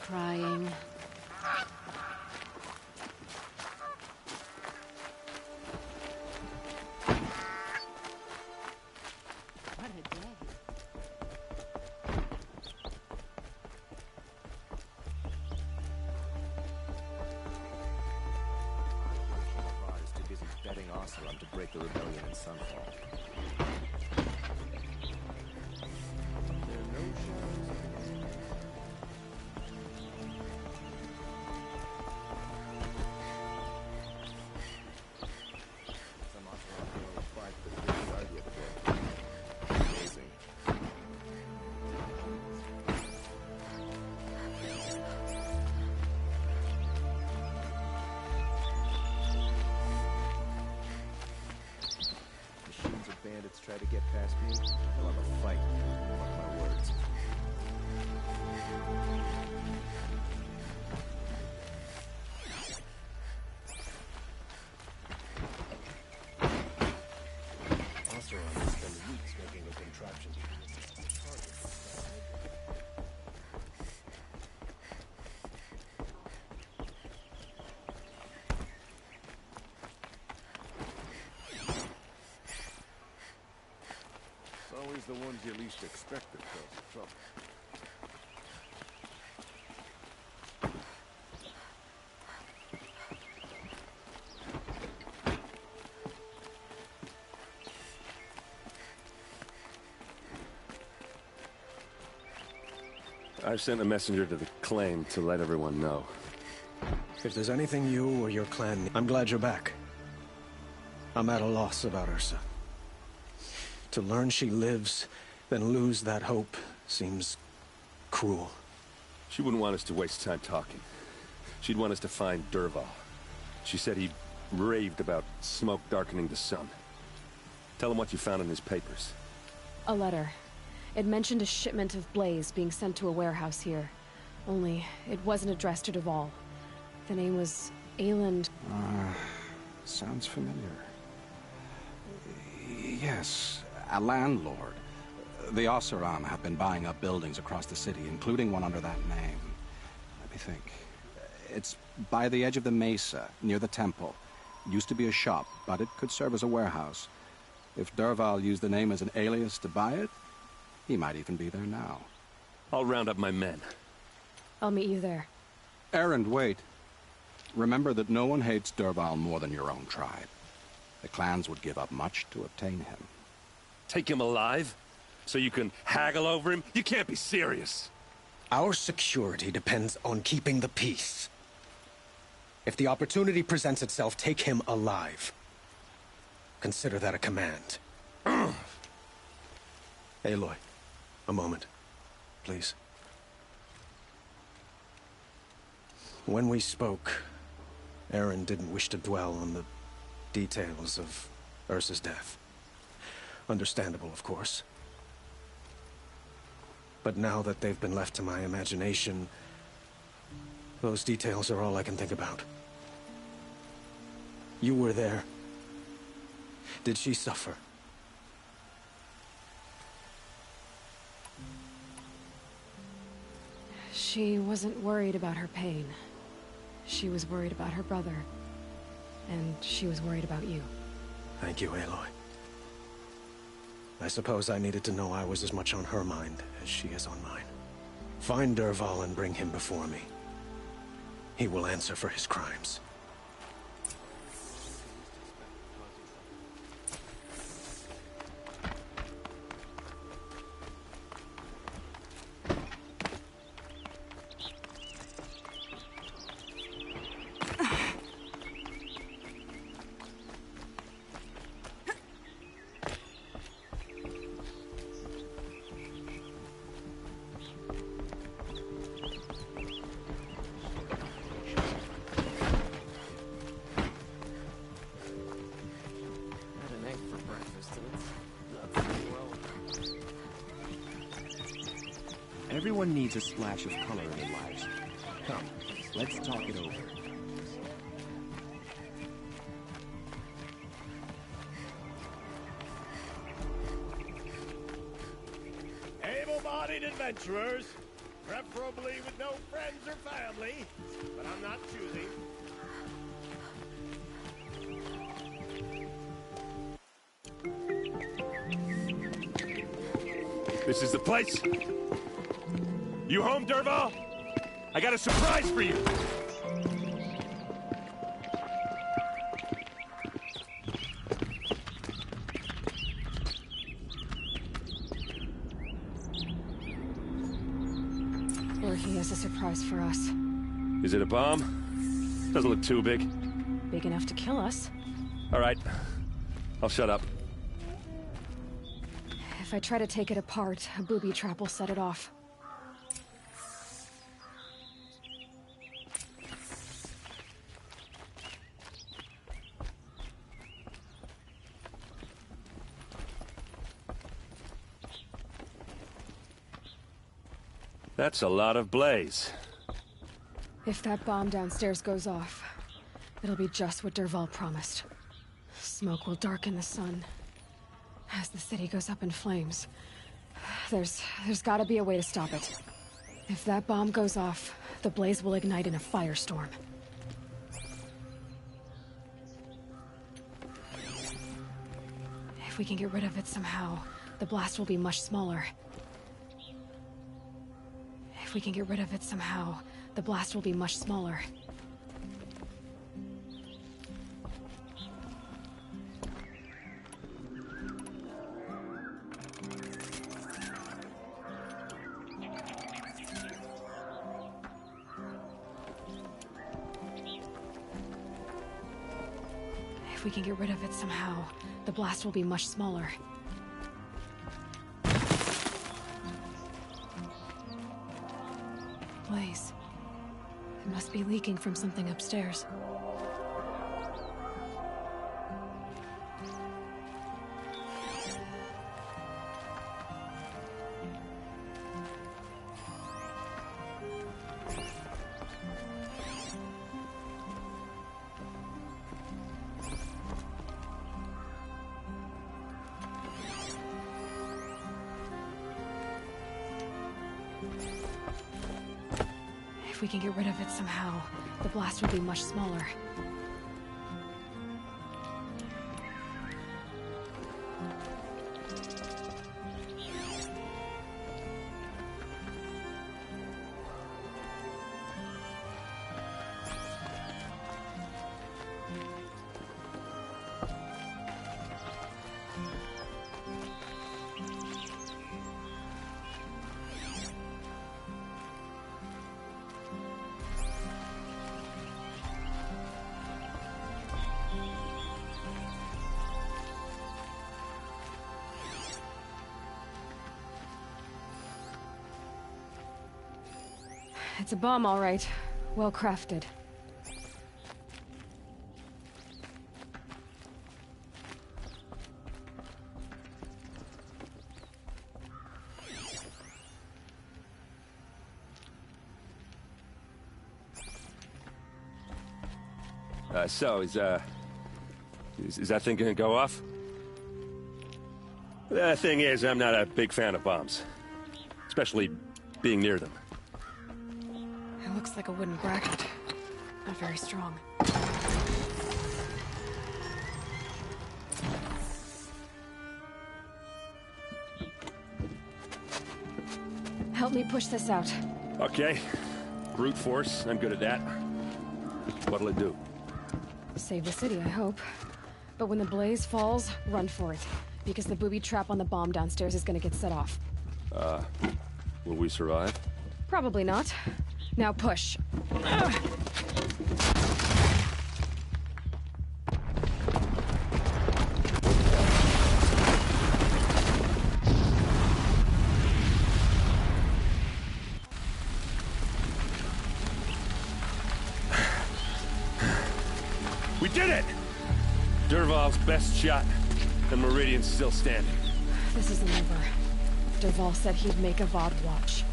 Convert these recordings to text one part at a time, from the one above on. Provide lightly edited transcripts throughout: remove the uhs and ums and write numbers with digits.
crying. What a day. Is too busy betting Oseram to break the rebellion in Sunfall. There are no shadows of some Oseram hero will fight for the good Guardia today. Amazing. Machines or bandits try to get past me, they'll have a fight. Mark my words. Oseram has spent weeks making a contraption. It's always the ones you least expect that cause the trouble. I've sent a messenger to the claim to let everyone know. If there's anything you or your clan... I'm glad you're back. I'm at a loss about Ursa. To learn she lives, then lose that hope, seems cruel. She wouldn't want us to waste time talking. She'd want us to find Dervahl. She said he raved about smoke darkening the sun. Tell him what you found in his papers. A letter. It mentioned a shipment of blaze being sent to a warehouse here. Only, it wasn't addressed to Dervahl. The name was Ayland... Sounds familiar. Yes, a landlord. The Oseram have been buying up buildings across the city, including one under that name. Let me think. It's by the edge of the mesa, near the temple. Used to be a shop, but it could serve as a warehouse. If Dervahl used the name as an alias to buy it, he might even be there now. I'll round up my men. I'll meet you there. Erend, wait. Remember that no one hates Dervahl more than your own tribe. The clans would give up much to obtain him. Take him alive? So you can haggle over him? You can't be serious. Our security depends on keeping the peace. If the opportunity presents itself, take him alive. Consider that a command. Aloy, a moment, please. When we spoke, Erend didn't wish to dwell on the details of Ursa's death. Understandable, of course. But now that they've been left to my imagination, those details are all I can think about. You were there. Did she suffer? She wasn't worried about her pain. She was worried about her brother. And she was worried about you. Thank you, Aloy. I suppose I needed to know I was as much on her mind as she is on mine. Find Dervahl and bring him before me. He will answer for his crimes. Everyone needs a splash of color in their lives. Come, let's talk it over. Able-bodied adventurers, preferably with no friends or This is the place? You home, Dervahl? I got a surprise for you! Or he has a surprise for us. Is it a bomb? Doesn't look too big. Big enough to kill us. All right. I'll shut up. If I try to take it apart, a booby trap will set it off. That's a lot of blaze. If that bomb downstairs goes off, it'll be just what Dervahl promised. Smoke will darken the sun. As the city goes up in flames, there's gotta be a way to stop it. If that bomb goes off, the blaze will ignite in a firestorm. If we can get rid of it somehow, the blast will be much smaller. If we can get rid of it somehow, the blast will be much smaller. If we can get rid of it somehow, the blast will be much smaller. Blaze. It must be leaking from something upstairs. If we can get rid of it somehow, the blast will be much smaller. It's a bomb, all right. Well crafted. Is that thing gonna go off? The thing is, I'm not a big fan of bombs. Especially being near them. It looks like a wooden bracket. Not very strong. Help me push this out. Okay. Brute force, I'm good at that. What'll it do? Save the city, I hope. But when the blaze falls, run for it. Because the booby trap on the bomb downstairs is gonna get set off. Will we survive? Probably not. Now push. We did it! Dervahl's best shot, and Meridian's still standing. This isn't over. Dervahl said he'd make a VOD watch.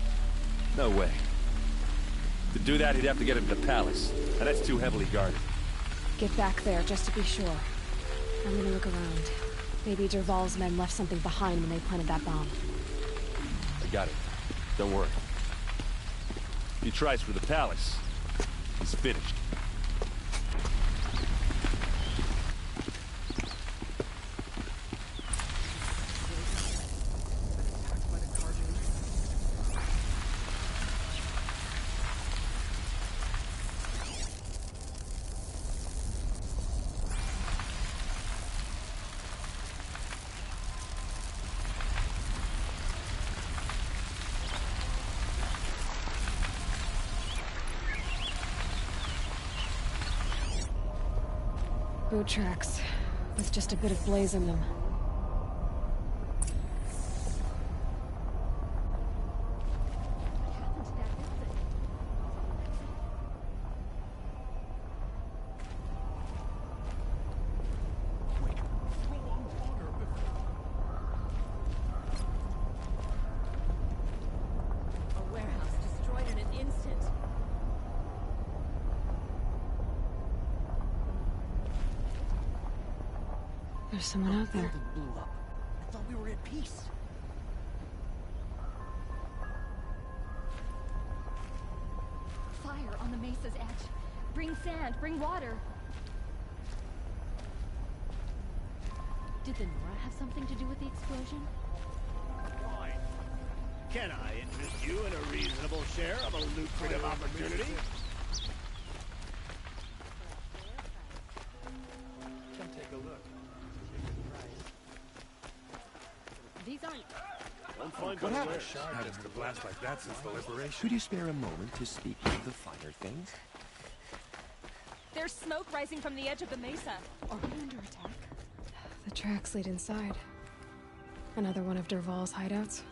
No way. To do that, he'd have to get into the palace, and that's too heavily guarded. Get back there, just to be sure. I'm gonna look around. Maybe Dervahl's men left something behind when they planted that bomb. I got it. Don't worry. If he tries for the palace, he's finished. Boot tracks, with just a bit of blaze in them. A warehouse destroyed in an instant. There's someone out there. Building blew up. I thought we were at peace. Fire on the mesa's edge. Bring sand, bring water. Did the Nora have something to do with the explosion? Why? Can I interest you in a reasonable share of a lucrative opportunity? Come take a look. These aren't... Don't find What out happened? where. Haven't been a blast like that since the liberation. Could you spare a moment to speak of the finer things? There's smoke rising from the edge of the mesa. Are we under attack? The tracks lead inside. Another one of Dervahl's hideouts.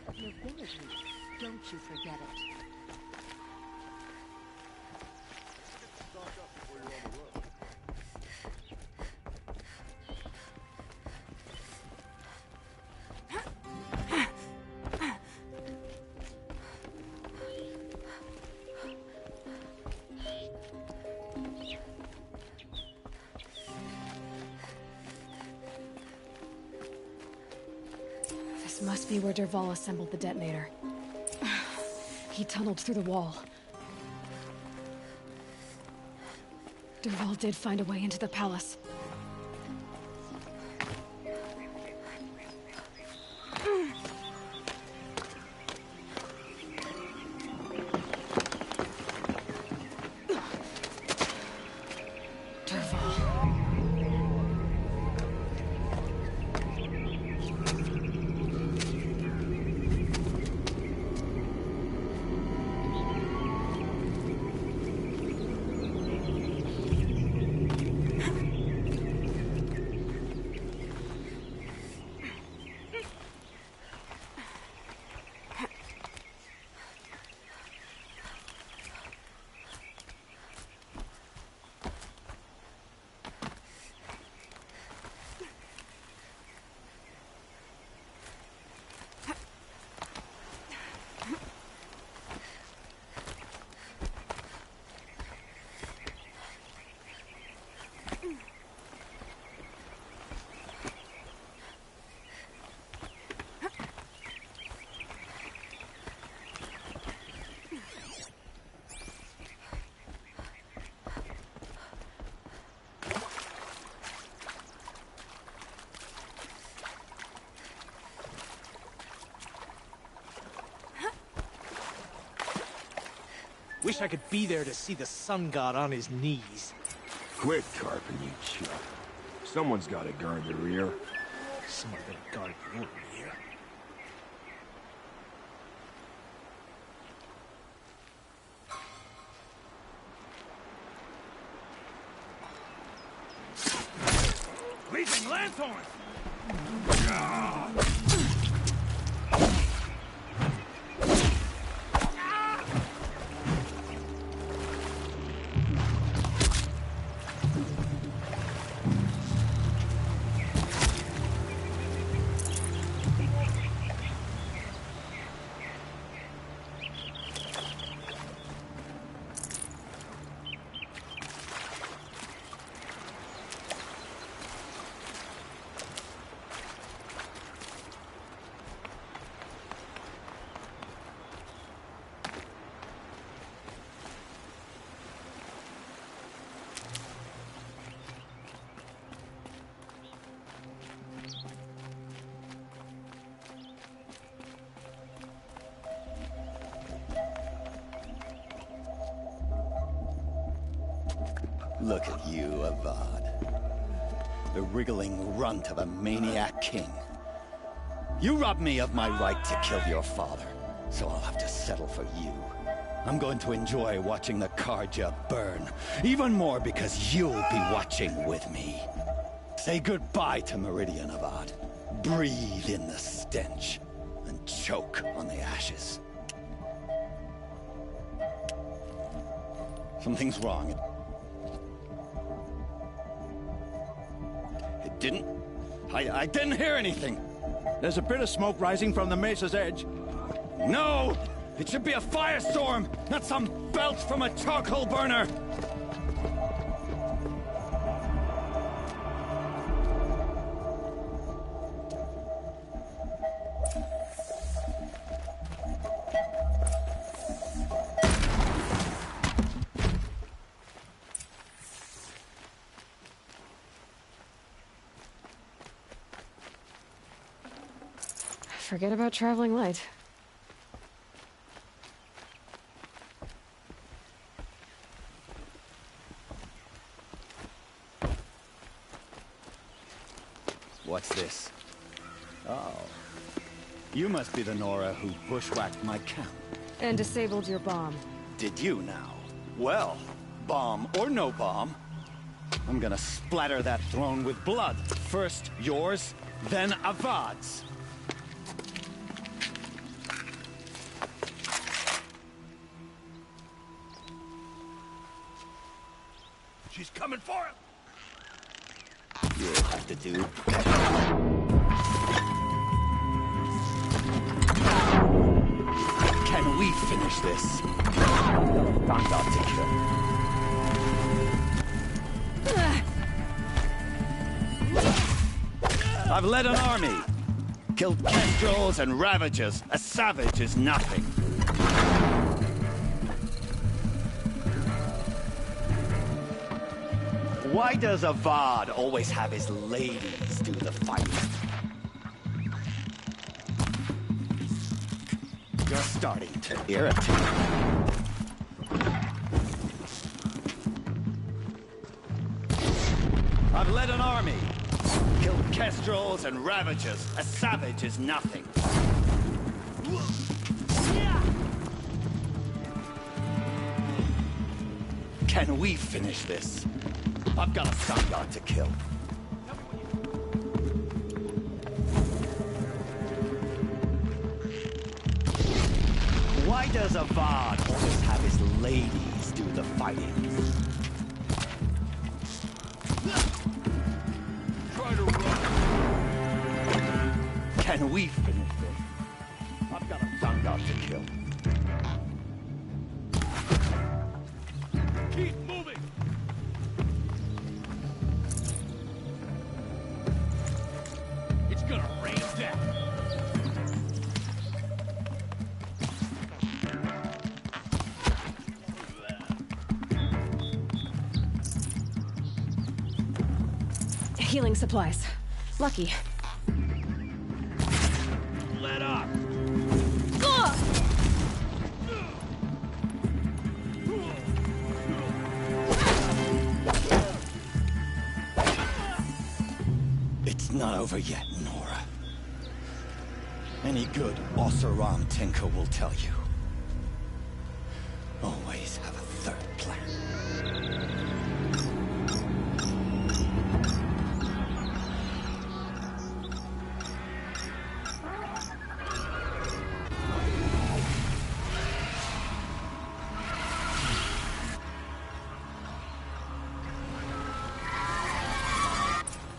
Of nobility. Don't you forget it. This must be where Dervahl assembled the detonator. He tunneled through the wall. Dervahl did find a way into the palace. Dervahl. Wish I could be there to see the sun god on his knees. Quit carping, you chump. Someone's got to guard the rear. Someone better guard your rear. Leaping lanthorn! Look at you, Avad. the wriggling runt of a maniac king. You robbed me of my right to kill your father, so I'll have to settle for you. I'm going to enjoy watching the Carja burn, even more because you'll be watching with me. Say goodbye to Meridian Avad. Breathe in the stench, and choke on the ashes. Something's wrong. It didn't... I didn't hear anything. There's a bit of smoke rising from the mesa's edge. No! It should be a firestorm, not some belch from a charcoal burner! Forget about traveling light. What's this? Oh. You must be the Nora who bushwhacked my camp. And disabled your bomb. Did you now? Well, bomb or no bomb, I'm gonna splatter that throne with blood. First yours, then Avad's. She's coming for him! You'll have to do. Can we finish this? Found out to kill. I've led an army. Killed kestrels and ravagers. A savage is nothing. Why does Avad always have his ladies do the fighting? You're starting to irritate me. I've led an army. Killed kestrels and ravagers. A savage is nothing. Can we finish this? I've got a sun god to kill. Why does Avad always have his ladies do the fighting? Try to run. Can we finish this? I've got a sun god to kill. Keep moving! It's gonna rain death. Healing supplies. Lucky. Let up. It's not over yet, Nora. Any good Oseram tinker will tell you. Always have a third plan.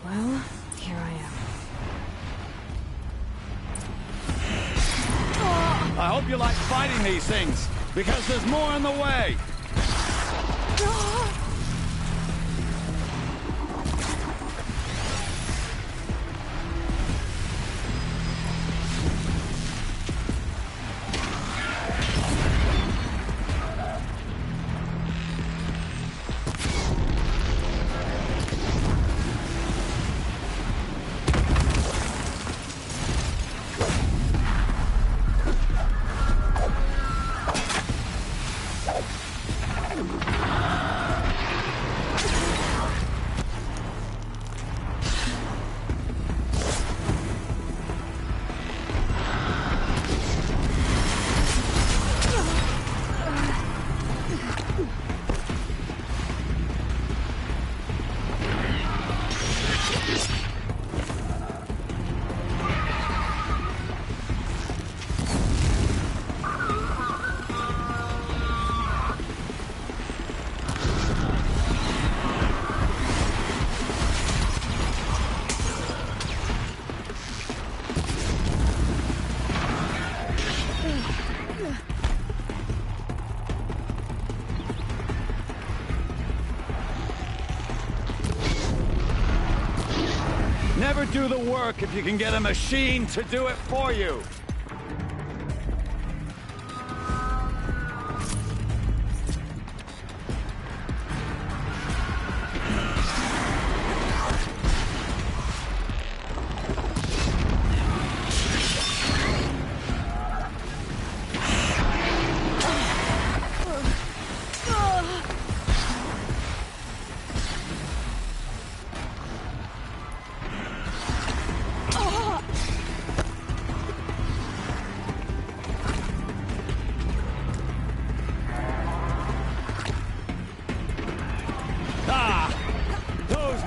Well, here I am. I hope you like fighting these things, because there's more in the way. Never do the work if you can get a machine to do it for you.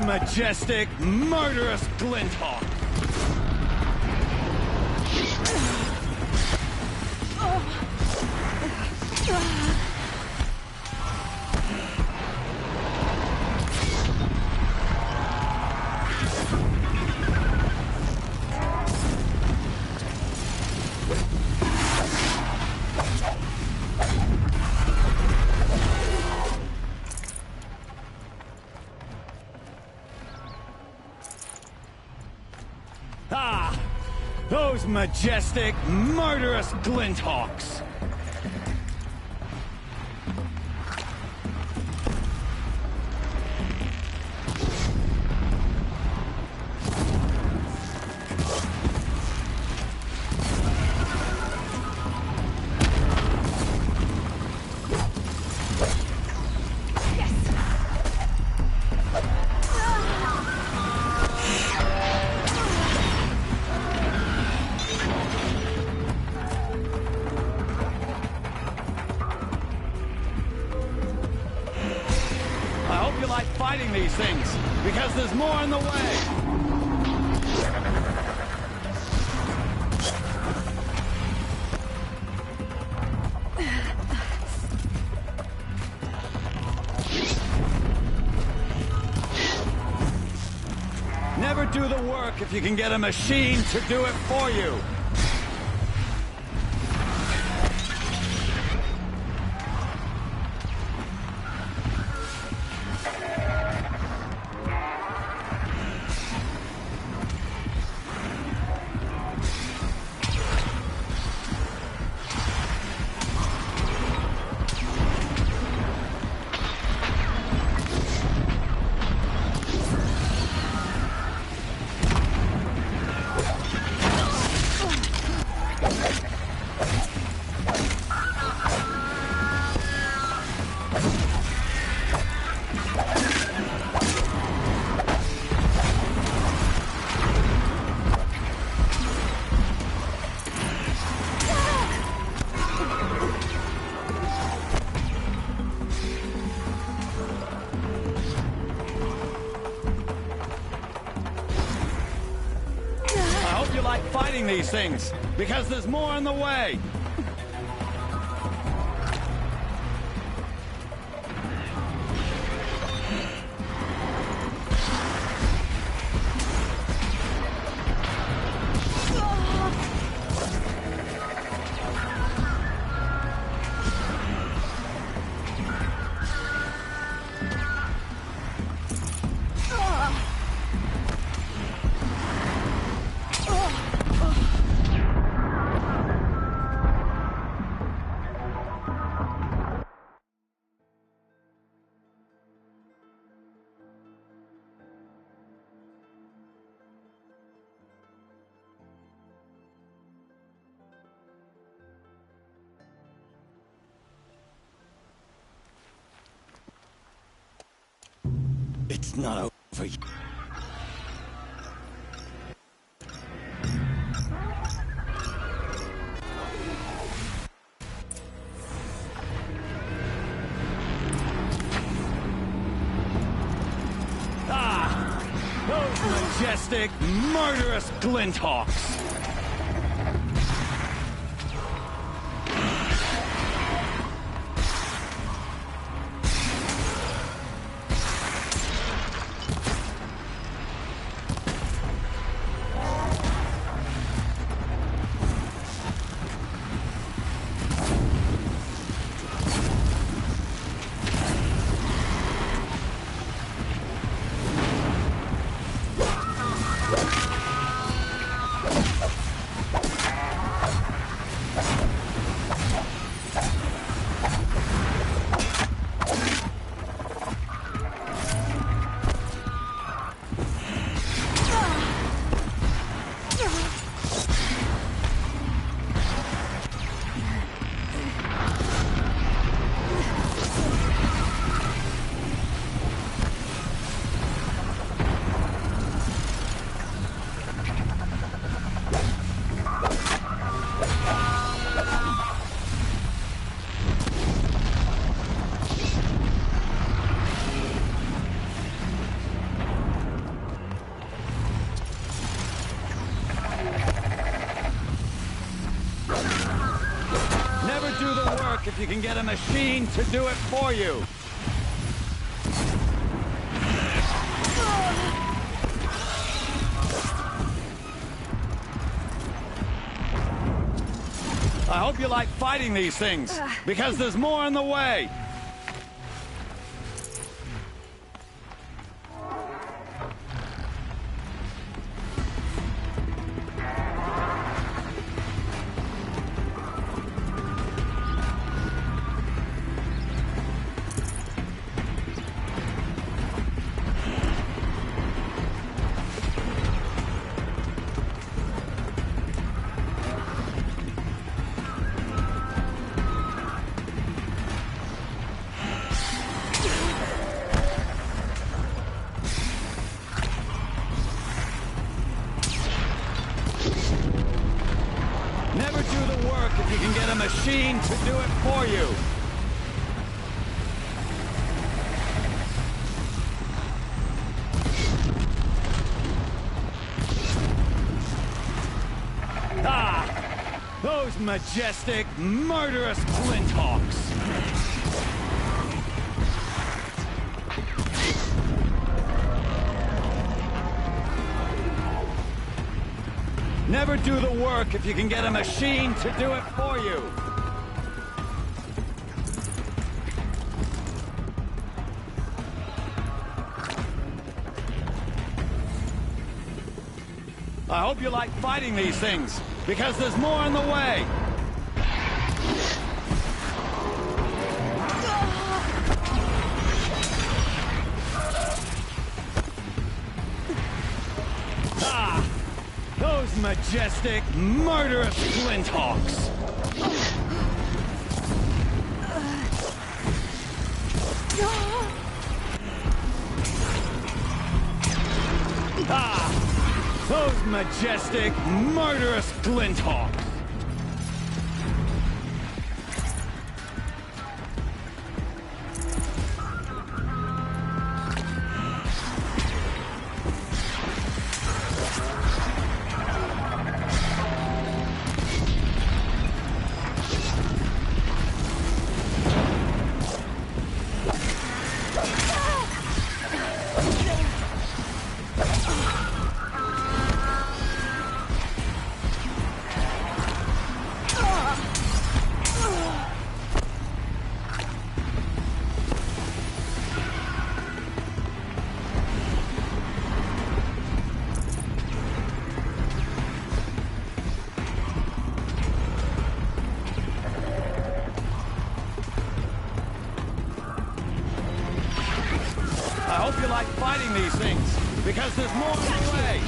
Majestic, murderous Glinthawk! Those majestic, murderous Glinthawks! Fighting these things, because there's more in the way. Never do the work if you can get a machine to do it for you. Fighting these things, because there's more in the way. It's not over yet. Those majestic, murderous Glinthawks! you can get a machine to do it for you. I hope you like fighting these things, because there's more on the way. Never do the work if you can get a machine to do it for you. Ah! Those majestic, murderous Flinthawks! Never do the work if you can get a machine to do it for you. I hope you like fighting these things, because there's more on the way. Those majestic, murderous Flinthawks! Ah! Those majestic, murderous Flinthawks! I hope you like fighting these things, because there's more on the way.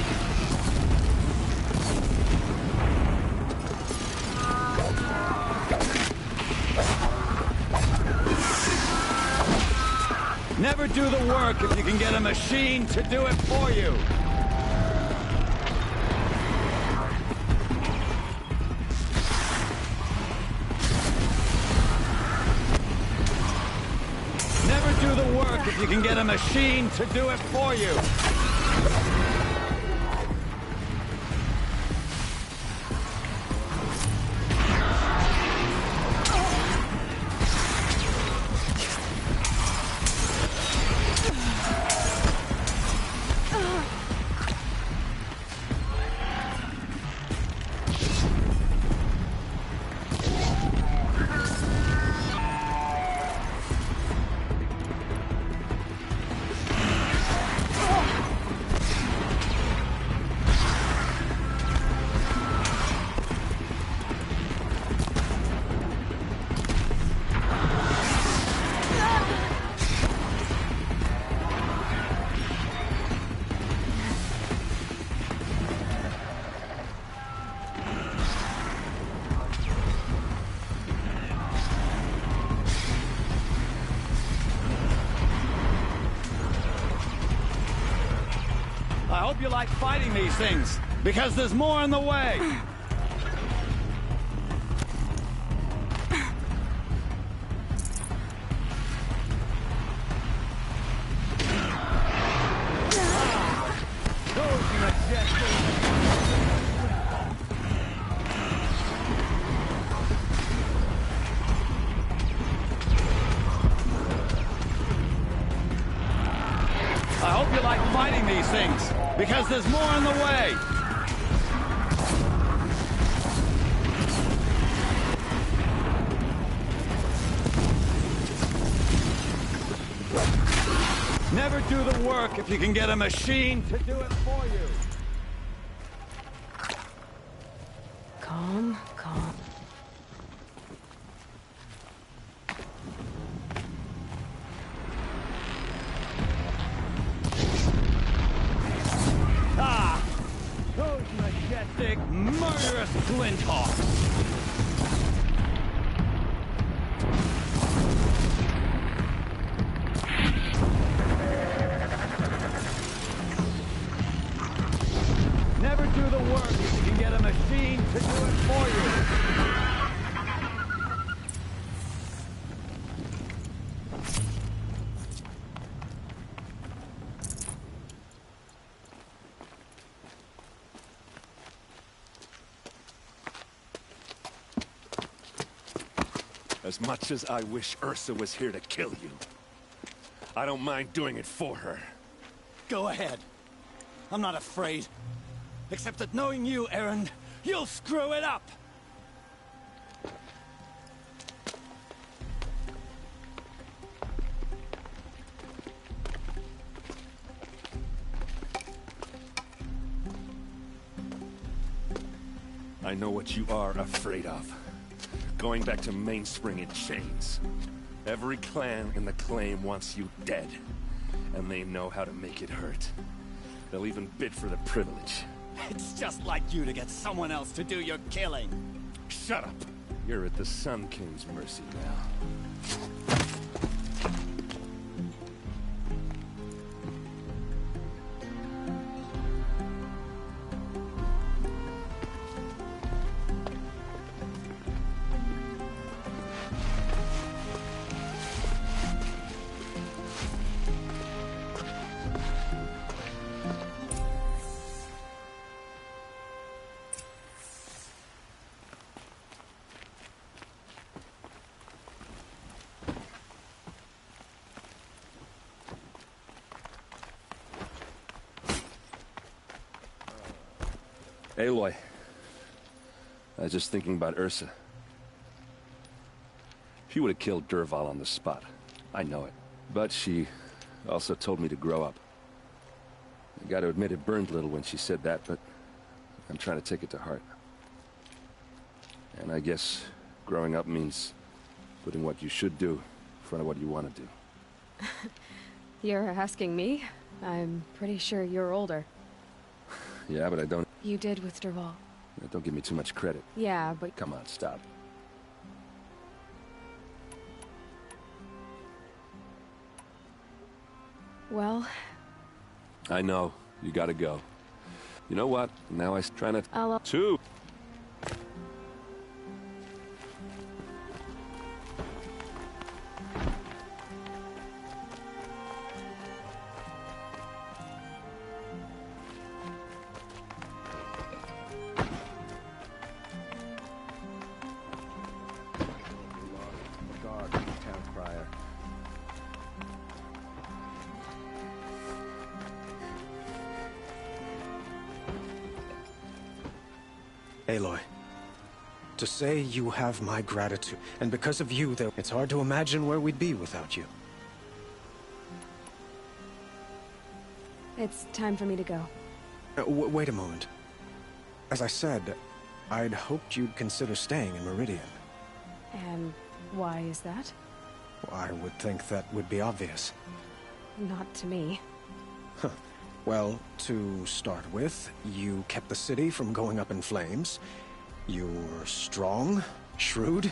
Never do the work if you can get a machine to do it for you. Never do the work if you can get a machine to do it for you. I hope you like fighting these things, because there's more on the way. I hope you like fighting these things, because there's more on the way. Never do the work if you can get a machine to do it for you. Calm, calm. Ah! Those majestic, murderous flinthawks! Never do the work if you can get a machine to do it for you. As much as I wish Ursa was here to kill you, I don't mind doing it for her. Go ahead. I'm not afraid. Except that knowing you, Erend, you'll screw it up! I know what you are afraid of. Going back to Mainspring in chains. Every clan in the Claim wants you dead. And they know how to make it hurt. They'll even bid for the privilege. It's just like you to get someone else to do your killing. Shut up! You're at the Sun King's mercy now. Aloy, I was just thinking about Ursa. She would have killed Dervahl on the spot. I know it. But she also told me to grow up. I gotta admit it burned a little when she said that, but I'm trying to take it to heart. And I guess growing up means putting what you should do in front of what you want to do. You're asking me? I'm pretty sure you're older. Yeah, but I don't... You did with Dervahl. Don't give me too much credit. Yeah, but... Come on, stop. Well... I know. You gotta go. You know what? Now I'm trying to... Two! Aloy, to say you have my gratitude, and because of you, it's hard to imagine where we'd be without you. It's time for me to go. Wait a moment. As I said, I'd hoped you'd consider staying in Meridian. And why is that? I would think that would be obvious. Not to me. Huh. Well, to start with, you kept the city from going up in flames. You were strong, shrewd,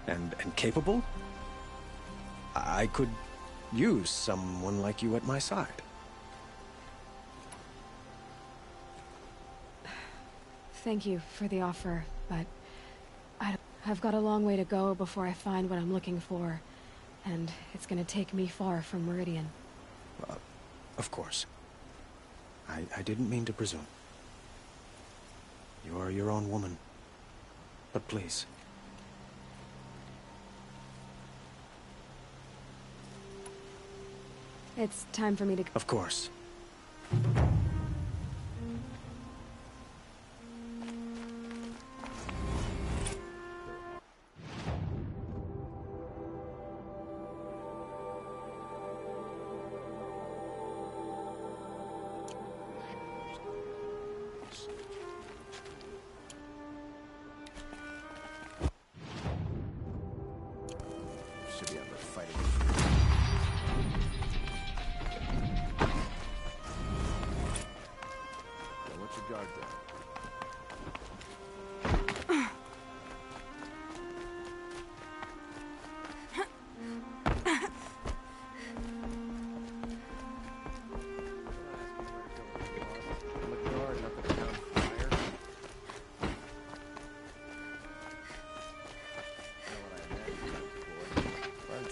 and capable. I could use someone like you at my side. Thank you for the offer, but I've got a long way to go before I find what I'm looking for, and it's gonna take me far from Meridian. Of course. I didn't mean to presume. You're your own woman. But please. It's time for me to... Of course. Should be able to fight it. Now, what's your guard down?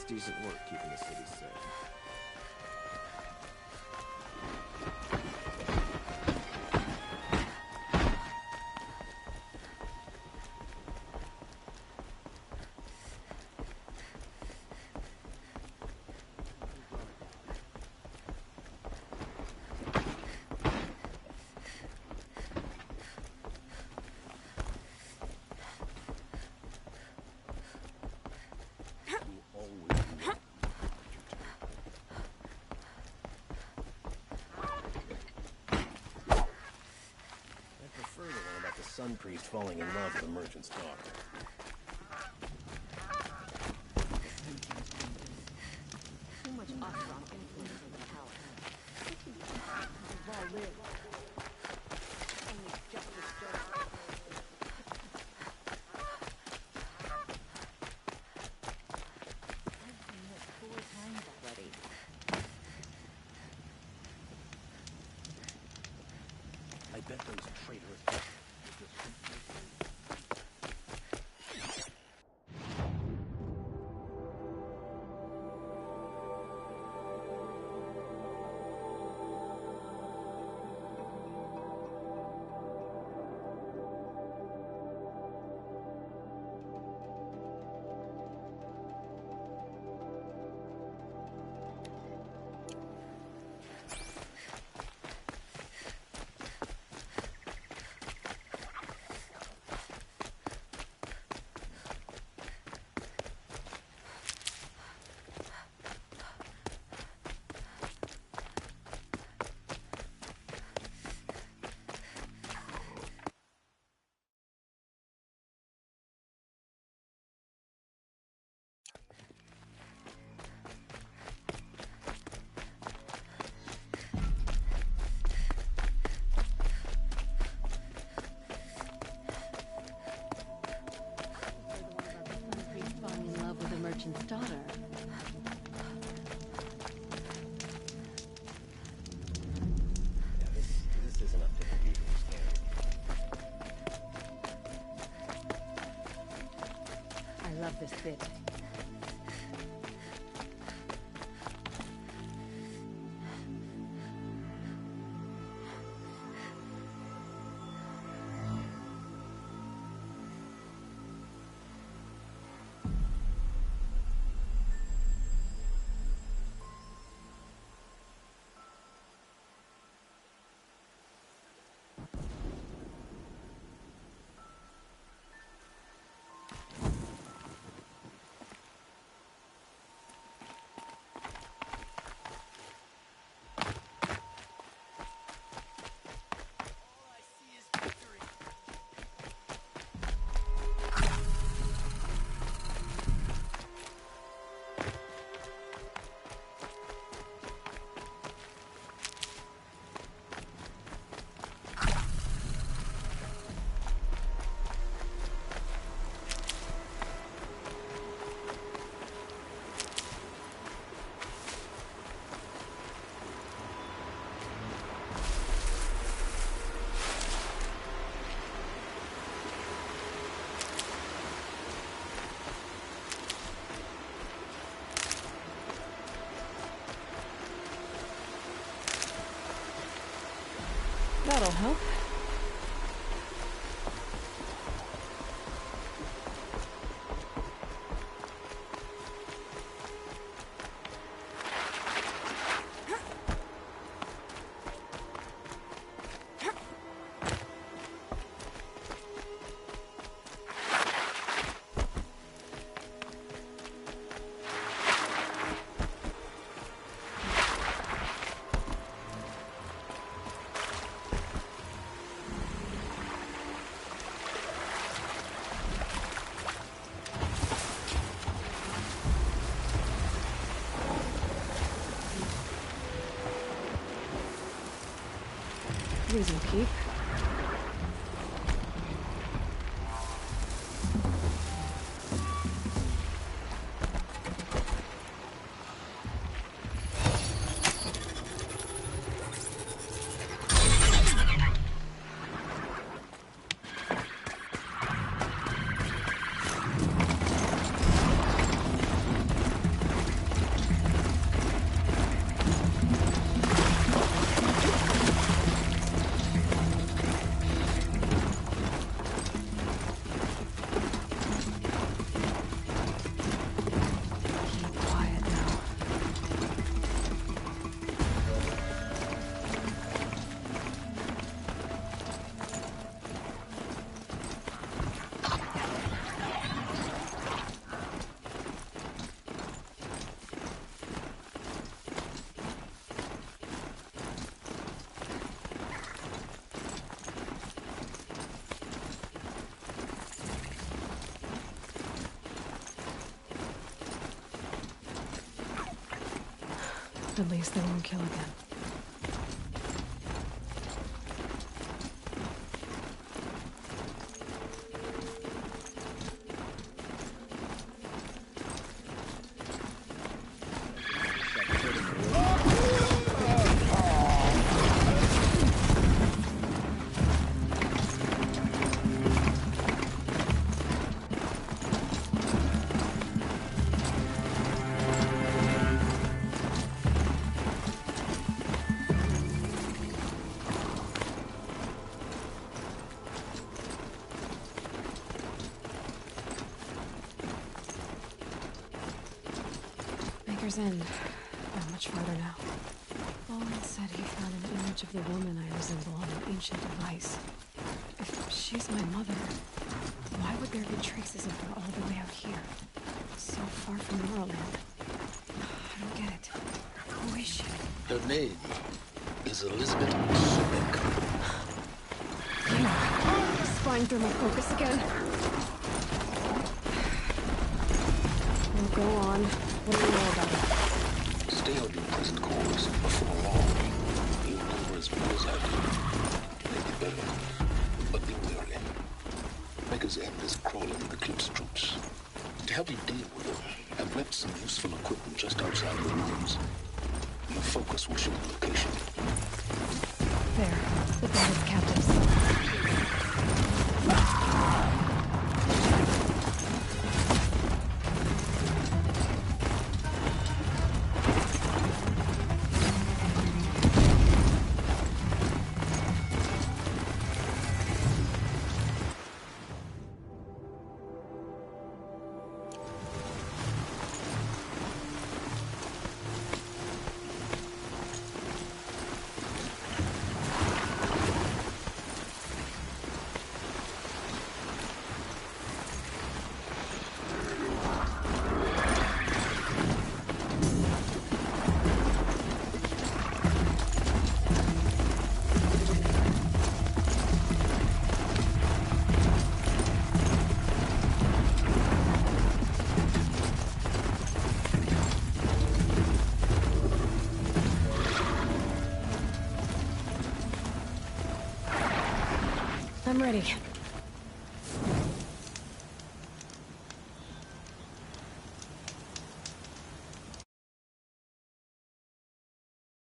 Decent work keeping the city safe. Sun priest falling in love with a merchant's daughter. Too much Oseram influence in the power. We've all lived. Only justice does. I've seen this 4 times already. I bet those traitors... Merchant's daughter. Yeah, this isn't up to the usual standard. I love this bit. That'll help. Losing Keep. At least they won't kill again. Maker's End. Not much farther now. Owen said he found an image of the woman I resemble on an ancient device. If she's my mother, why would there be traces of her all the way out here? So far from Morrowind. I don't get it. Who is she? Her name is Elizabeth Sobek. Spying through my focus again. Well, go on. What do you know about it? Stay on your present course. Before long, you'll know as well as I do. Maybe better, but be wary. Maker's End is crawling with Eclipse troops. To help you deal with them, I've left some useful equipment just outside the rooms. Your focus will show the location. There. The band of captives. I'm ready.